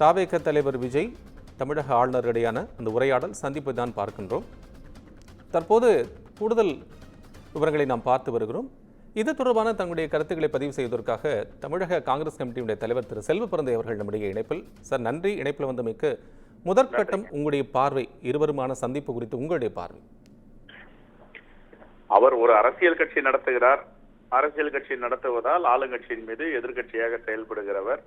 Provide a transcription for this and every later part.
தாவேக தலைவர் விஜய் தமிழக ஆளுநரிடையான அந்த உரையாடல் சந்திப்பை தான் பார்க்கின்றோம். தற்போது கூடுதல் விவரங்களை நாம் பார்த்து வருகிறோம். இது தொடர்பான தங்களுடைய கருத்துக்களை பதிவு செய்வதற்காக தமிழக காங்கிரஸ் கமிட்டியுடைய தலைவர் திரு செல்வப்பிறந்தை அவர்கள் நம்முடைய இணைப்பில். சார் நன்றி, இணைப்பில் வந்தமைக்கு. முதற்கட்டம் உங்களுடைய பார்வை, இருவருமான சந்திப்பு குறித்து உங்களுடைய பார்வை. அவர் ஒரு அரசியல் கட்சி நடத்துகிறார். அரசியல் கட்சி நடத்துவதால் ஆளுங்கட்சியின் மீது எதிர்கட்சியாக செயல்படுகிறவர்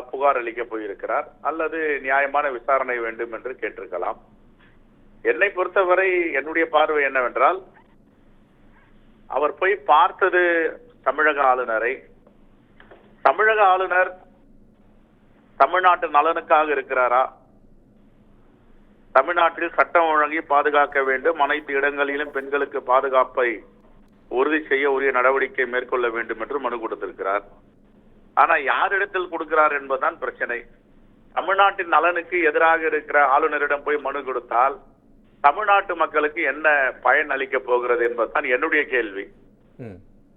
புகார் அளிக்க போயிருக்கிறார், அல்லது நியாயமான விசாரணை வேண்டும் என்று கேட்டிருக்கலாம். என்னை பொறுத்தவரை என்னுடைய பார்வை என்னவென்றால், அவர் போய் பார்த்தது தமிழக ஆளுநரை. தமிழக ஆளுநர் தமிழ்நாட்டு நலனுக்காக இருக்கிறாரா? தமிழ்நாட்டில் சட்டம் ஒழுங்கை பாதுகாக்க வேண்டும், அனைத்து இடங்களிலும் பெண்களுக்கு பாதுகாப்பை உறுதி செய்ய உரிய நடவடிக்கை மேற்கொள்ள வேண்டும் என்று மனு கொடுத்திருக்கிறார். ஆனா யாரிடத்தில் கொடுக்கிறார் என்பதுதான் பிரச்சனை. தமிழ்நாட்டின் நலனுக்கு எதிராக இருக்கிற ஆளுநரிடம் போய் மனு கொடுத்தால் தமிழ்நாட்டு மக்களுக்கு என்ன பயன் அளிக்க போகிறது என்பதுதான் என்னுடைய கேள்வி.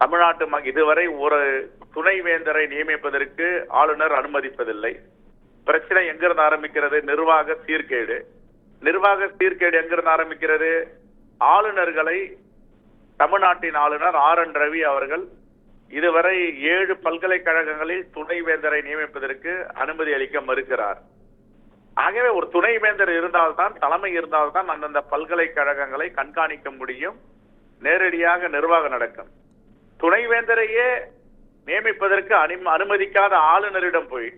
தமிழ்நாட்டு இதுவரை ஒரு துணைவேந்தரை நியமிப்பதற்கு ஆளுநர் அனுமதிப்பதில்லை. பிரச்சனை எங்கிருந்து ஆரம்பிக்கிறது? நிர்வாக சீர்கேடு. நிர்வாக சீர்கேடு எங்கிருந்து ஆரம்பிக்கிறது? ஆளுநர்களை தமிழ்நாட்டின் ஆளுநர் RN ரவி அவர்கள் இதுவரை 7 பல்கலைக்கழகங்களில் துணைவேந்தரை நியமிப்பதற்கு அனுமதி அளிக்க மறுக்கிறார். ஆகவே ஒரு துணைவேந்தர் இருந்தால்தான், தலைமை இருந்தால்தான் அந்தந்த பல்கலைக்கழகங்களை கண்காணிக்க முடியும், நேரடியாக நிர்வாகம் நடக்கும். துணைவேந்தரையே நியமிப்பதற்கு அனுமதிக்காத ஆளுநரிடம் போய்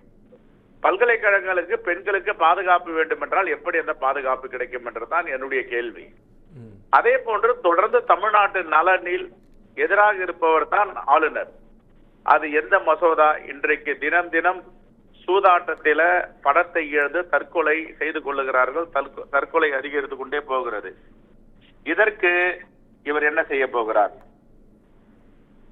பல்கலைக்கழகங்களுக்கு பெண்களுக்கு பாதுகாப்பு வேண்டும் என்றால் எப்படி அந்த பாதுகாப்பு கிடைக்கும் என்றுதான் என்னுடைய கேள்வி. அதே போன்று தொடர்ந்து தமிழ்நாட்டு நலனில் எதிராக இருப்பவர் தான் ஆளுநர். அது எந்த மசோதா? இன்றைக்கு தினம் தினம் சூதாட்டத்தில பணத்தை இழந்து தற்கொலை செய்து கொள்ளுகிறார்கள். தற்கொலை அதிகரித்து கொண்டே போகிறது. இதற்கு இவர் என்ன செய்ய போகிறார்?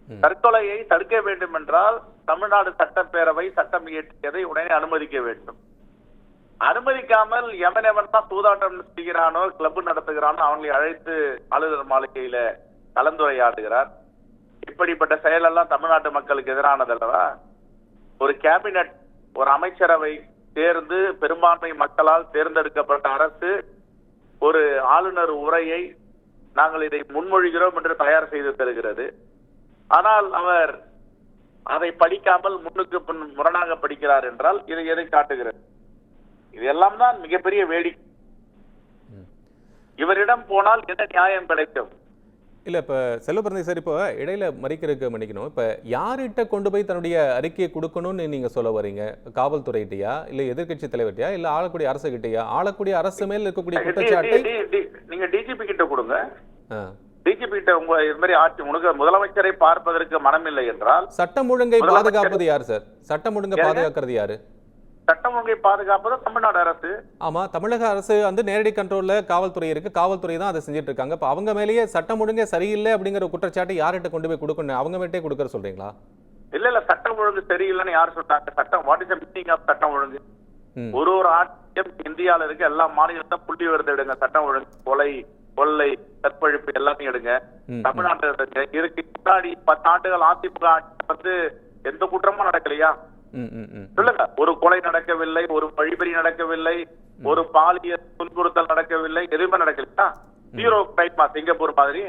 தற்கொலையை தடுக்க வேண்டும் என்றால் தமிழ்நாடு சட்டப்பேரவை சட்டம் இயற்றியதை உடனே அனுமதிக்க வேண்டும். அனுமதிக்காமல் எவன் தான் சூதாட்டம் செய்கிறானோ, கிளப் நடத்துகிறானோ அவங்களை அழைத்து ஆளுநர் மாளிகையில கலந்துரையாடுகிறார். இப்படிப்பட்ட செயலெல்லாம் தமிழ்நாட்டு மக்களுக்கு எதிரானது அல்லவா? ஒரு கேபினட், ஒரு அமைச்சரவை தேர்ந்து பெரும்பான்மை மக்களால் தேர்ந்தெடுக்கப்பட்ட அரசு ஒரு ஆளுநர் உரையை நாங்கள் இதை முன்மொழிகிறோம் என்று தயார் செய்து தருகிறது. ஆனால் அவர் அதை படிக்காமல் முன்னுக்கு முரணாக படிக்கிறார் என்றால் இதை எதை காட்டுகிறது? இதெல்லாம் தான் மிகப்பெரிய வேடிக்கை. இவரிடம் போனால் என்ன நியாயம் கிடைக்கும்? இல்ல, இப்ப செல்வப்பிறந்தை சார், இப்போ இடையில மன்னிக்கணும். இப்ப யார்கிட்ட கொண்டு போய் தன்னுடைய அறிக்கையை கொடுக்கணும்னு நீங்க சொல்ல வரீங்க? காவல்துறையிட்டயா, இல்ல எதிர்கட்சி தலைவர்கிட்டயா, இல்ல ஆளக்கூடிய அரசு கிட்டயா? ஆளக்கூடிய அரசு மேல் இருக்கக்கூடிய குற்றச்சாட்டை நீங்க டிஜிபி கிட்ட கொடுங்க. டிஜிபி கிட்ட உங்க இது மாதிரி ஆட்சி முதலமைச்சரை பார்ப்பதற்கு மனமில்லை என்றால் சட்டம் ஒழுங்கை பாதுகாப்பது யார் சார்? சட்டம் ஒழுங்கை பாதுகாக்கிறது யாரு? சட்டம் ஒழுங்கை பாதுகாப்பது தமிழ்நாடு அரசு. ஆமா, தமிழக அரசு வந்து நேரடி கண்ட்ரோல்ல காவல்துறை இருக்கு. காவல்துறை தான் அதை செஞ்சுட்டு இருக்காங்க. இப்ப அவங்க மேலேயே சட்டம் ஒழுங்கே சரியில்லை அப்படிங்கிற குற்றச்சாட்டு யார்கிட்ட கொண்டு போய் கொடுக்கணும்? அவங்க மேட்டே கொடுக்கற சொல்றீங்களா? இல்ல, சட்டம் ஒழுங்கு சரியில்லைன்னு யார் சொல்றாங்க? சட்டம், what is the meaning of சட்டம் ஒழுங்கு? ஒரு ஆட்சியம் இந்தியால இருக்க எல்லா மாநிலத்தையும் புள்ளி விவரத்தை எடுங்க. சட்டம் ஒழுங்கு, கொலை, கொள்ளை, கற்பழிப்பு எல்லாத்தையும் எடுங்க. தமிழ்நாட்டில் இருக்கு முன்னாடி 10 ஆண்டுகள் அதிமுக வந்து எந்த குற்றமும் நடக்கலையா? சொல்லுங்க. ஒரு கொலை நடக்கவில்லை, ஒரு வழிபறி நடக்கவில்லை, ஒரு பாலியல் துன்புறுத்தல் நடக்கவில்லை, எதுவுமே நடக்கலையா? 0 கிரைமா சிங்கப்பூர் மாதிரி?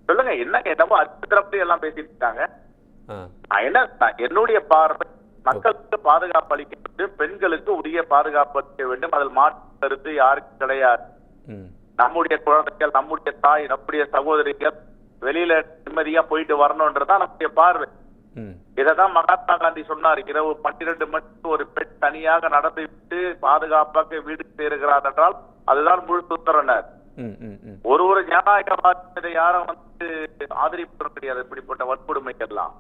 சொல்லுங்க. என்னவோ அச்சுத்திரப்படி எல்லாம் பேசிட்டு இருக்காங்க. என்னுடைய பார்வை, மக்களுக்கு பாதுகாப்பு அளிக்க வேண்டும், பெண்களுக்கு உரிய பாதுகாப்பு அளிக்க வேண்டும். அதில் மாற்று கருத்து யாருக்கு கிடையாது. நம்முடைய குழந்தைகள், நம்முடைய தாய், நம்முடைய சகோதரிகள் வெளியில நிம்மதியா போயிட்டு வரணும்ன்றதான் நம்முடைய பார்வை. இததான் மகாத்மா காந்தி சொன்னார். இரவு 12 மணிக்கு ஒரு பெண் தனியாக நடந்து விட்டு பாதுகாப்பாக வீடு சேருகிறார் என்றால் அதுதான் முழு சுதந்திரனர். ஒரு ஜனநாயகவாதத்தை யாரும் வந்து ஆதரிப்பது கிடையாது இப்படிப்பட்ட வன்கொடுமைக்கெல்லாம்.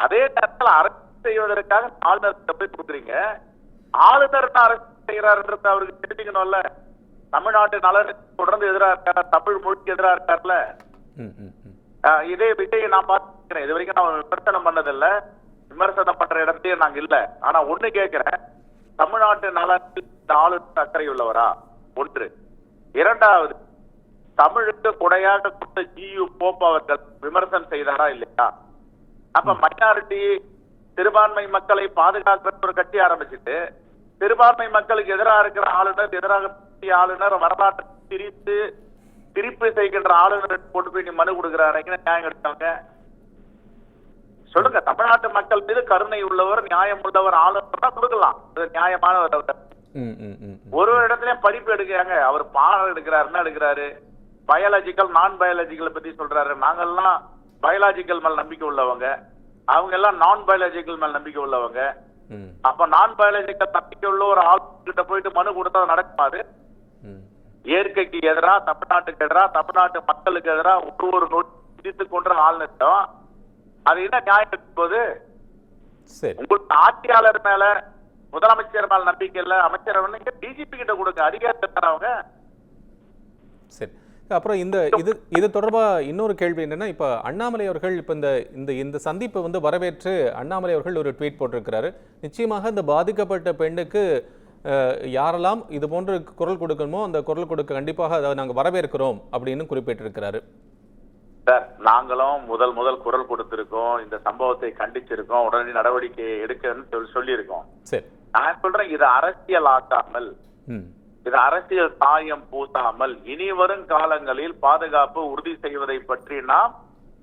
அதே நேரத்தில் அரசு செய்வதற்காக ஆளுநர் போய் கொடுக்குறீங்க. ஆளுநர் அரசு செய்கிறார்ன்றது அவருக்கு தெரிஞ்சுக்கணும்ல. தமிழ்நாட்டு நலனுக்கு தொடர்ந்து எதிராக இருக்கார், தமிழ் மொழிக்கு எதிராக இருக்கார்ல. இதே விஜயை நான் பார்த்துக்கிறேன். இது வரைக்கும் நான் விமர்சனம் பண்ணதில்ல, விமர்சனம் பண்ற இடத்தையே நாங்க இல்ல. ஆனா ஒண்ணு கேட்கிறேன், தமிழ்நாட்டு நலனில் ஆளுநர் அக்கறை உள்ளவரா? ஒன்று. இரண்டாவது, தமிழுக்கு கொடையாக கொடுத்த GU போப் அவர்கள் விமர்சனம் செய்தாரா இல்லையா? அப்ப மைனாரிட்டி சிறுபான்மை மக்களை பாதுகாக்கிற ஒரு கட்சி ஆரம்பிச்சுட்டு சிறுபான்மை மக்களுக்கு எதிராக இருக்கிற ஆளுநர், எதிராக பேசிய ஆளுநர், வரலாற்றை திருப்பி செய்கின்ற ஆளுநர் கொண்டு போய் நீ மனு கொடுக்கிறாரு, நியாயம் எடுத்தாங்க சொல்லுங்க. தமிழ்நாட்டு மக்கள் மீது கருணை உள்ளவர், நியாயம் உள்ளவர் ஆளுநர் தான் கொடுக்கலாம், நியாயமானவர். ஒரு இடத்துலயும் படிப்பு எடுக்கிறாங்க, அவர் பாடம் எடுக்கிறாரு, என்ன எடுக்கிறாரு, பயாலஜிக்கல் நான் பயாலஜிக்கல் பத்தி சொல்றாரு. நாங்கெல்லாம் பயாலஜிக்கல் மேல நம்பிக்கை உள்ளவங்க, அவங்க எல்லாம் நான் பயாலஜிக்கல் மேல நம்பிக்கை உள்ளவங்க. அப்ப நான் பயாலஜிக்கல் நம்பிக்கை உள்ள ஒரு ஆளுகிட்ட போயிட்டு மனு கொடுத்தா நடக்குமாறு? இயற்கைக்கு எதிரா, தமிழ்நாட்டுக்கு எதிரா, தமிழ்நாட்டு மக்களுக்கு எதிரா ஒரு விதித்து கொன்ற ஆளுநர் அது என்ன நியாயம் இருக்கும்போது? உங்களுக்கு ஆட்சியாளர் மேல, முதலமைச்சர் மேல நம்பிக்கை இல்ல, அமைச்சர் டிஜிபி கிட்ட கொடுங்க, அதிகாரத்தை தரவங்க. சரி, அப்புறம் இது தொடர்பா இன்னொரு கேள்வி என்னன்னா, இப்ப அண்ணாமலை அவர்கள் இப்ப இந்த சந்திப்பை வந்து வரவேற்று அண்ணாமலை அவர்கள் ஒரு ட்வீட் போட்டிருக்கிறாரு. நிச்சயமாக இந்த பாதிக்கப்பட்ட பெண்ணுக்கு யாரெல்லாம் இது போன்று குரல் கொடுக்கணுமோ அந்த குரல் கொடுக்க கண்டிப்பாக அதை நாங்கள் வரவேற்கிறோம் அப்படின்னு குறிப்பிட்டிருக்கிறாரு. சார், நாங்களும் முதல் குரல் கொடுத்திருக்கோம், இந்த சம்பவத்தை கண்டிச்சிருக்கோம், உடனடி நடவடிக்கை எடுக்கணும்னு சொல்லியிருக்கோம். சரி, நான் சொல்றேன், இது அரசியல் ஆக்காமல், இது அரசியல் சாயம் பூசாமல் இனி வரும் காலங்களில் பாதுகாப்பு உறுதி செய்வதை பற்றி நாம்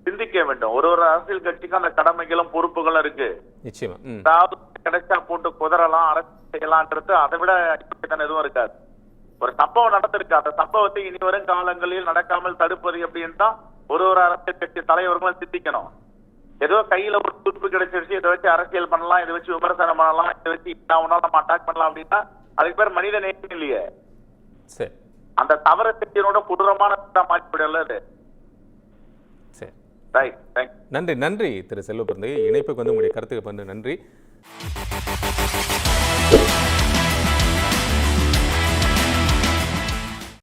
சிந்திக்க வேண்டும். ஒரு அரசியல் கட்சிக்கு அந்த கடமைகளும் பொறுப்புகளும் இருக்கு. நிச்சயமா, அதாவது கிடைச்சா போட்டு குதறலாம், அரசியல் செய்யலான்றது அதை விட எதுவும் இருக்காது. ஒரு சம்பவம் நடந்திருக்கு, அந்த சம்பவத்தை இனி வரும் காலங்களில் நடக்காமல் தடுப்பது எப்படின்னு தான் ஒரு அரசியல் கட்சி தலைவர்களும் சிந்திக்கணும். ஏதோ கையில ஒரு துருப்பு கிடைச்சிருச்சு, இதை வச்சு அரசியல் பண்ணலாம், இதை வச்சு விமர்சனம் பண்ணலாம், இதை வச்சு நம்ம அட்டாக் பண்ணலாம் அப்படின்னா அதுக்கு பேர் மனித நேயம் இல்லையே. சரி, அந்த தவறு செஞ்சனோட கொடூரமான மாற்றிவிடல. நன்றி திரு செல்வபிரந்தை, இணைப்புக்கு வந்து உங்களுடைய கருத்துக்கு வந்து நன்றி.